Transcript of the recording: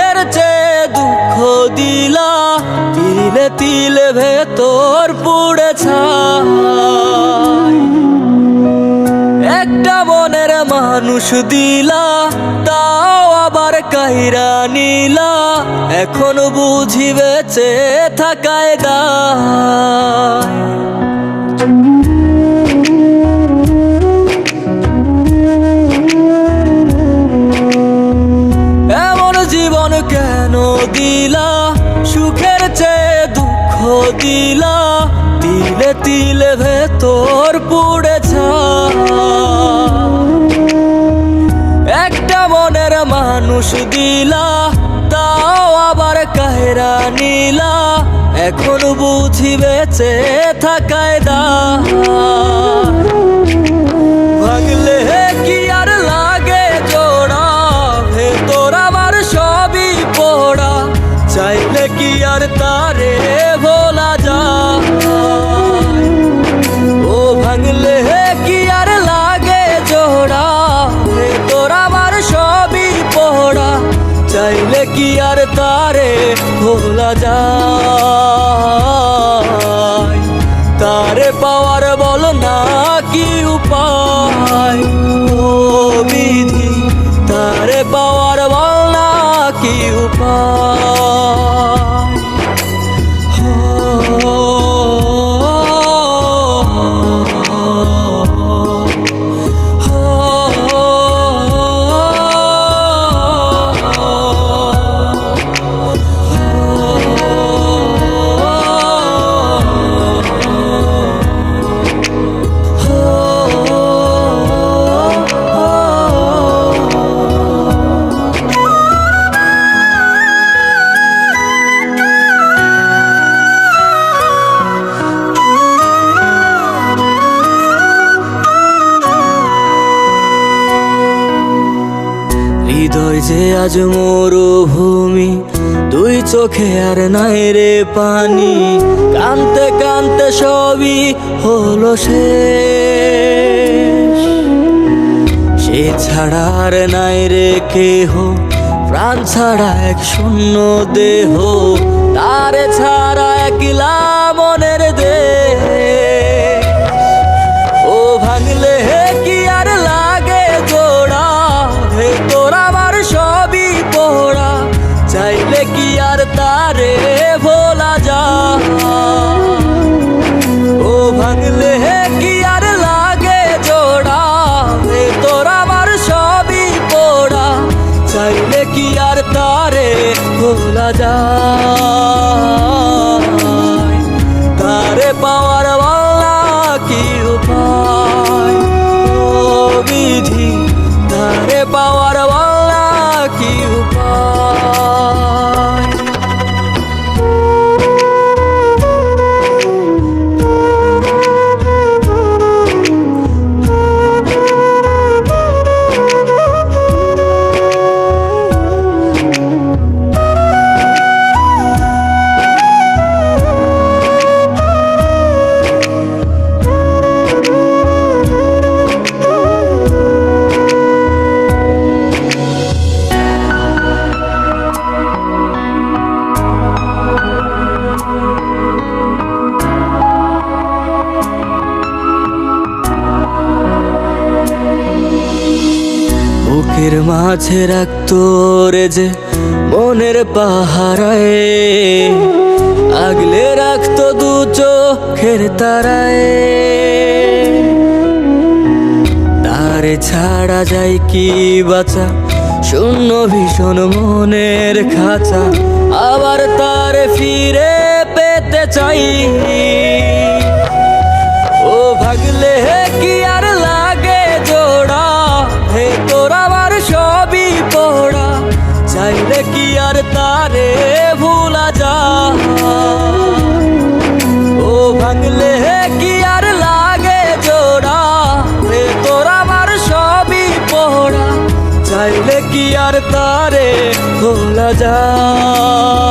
সুখের চেয়ে দুঃখ দিলা, তিলে তিলে ভেতর পুড়ে ছাই। একটা মনের মানুষ দিলা, তাও আবার কাইরা নিলা, এখন বুঝি বেঁচে থাকায় দায়। এমন জীবন কেন দিলা, সুখের চেয়ে দুঃখ দিলা, তিলে তিলে ভেতর পুড়ে ছাই। একটা মনের মানুষ দিলা, তাও আবার কাহেরা নিলা, এখন বুঝি বেঁচে থাকায় দায়। ভাঙলে কি আর লাগে জোড়া, ভেতর আমার সবই পোড়া, চাইলে কি আর তারে ভোলা যায়। ও ভাঙলে কি আর লাগে জোড়া, ভেতর আমার সবই পোড়া, চাইলে কি আর তারে ভোলা যায়। তারে পাওয়ার বল না কি উপায়, ও বিধি তারে পাওয়ার বল না কি উপায়। হৃদয় যে আজ মরুভূমি, দুই চোখে আর নাই রে পানি, কানতে কানতে সবই হলো শেষ। সে ছাড়া আর নাই রে কেহ, প্রাণ ছাড়া এক শূন্য দেহ, তারে ছাড়া একলা মনের দেহ। ও ভাঙলে কি আর লাগে জোড়া, ভেতর আমার সবই পোড়া, চাইলে কি আর তারে ভোলা যায়। ও ভাঙলে কি আর লাগে জোড়া, ভেতর আমার সবই পোড়া, চাইলে কি আর তারে ভোলা যায়। তারে পাওয়ার বলা কি উপায়, ও বিধি তারে পাওয়ার বলা কি উপায়। বুকের মাঝে রাখতো রে যে মনের পাহারায়, আগলে রাখতো দু চোখের তারায়। তারে ছাড়া যায় কি বাঁচা, শূন্য ভীষণ মনের খাঁচা, আবার তারে ফিরে পেতে চাই। ও ভাগলে কি আর লাগে জোড়া, ভেতর আমার সবই পোড়া, চাইলে কি আর তারে ভোলা যায়। ও ভাঙলে কি আর লাগে জোড়া, ভেতর আমার সবই পোড়া, চাইলে কি আর তারে ভোলা যায়।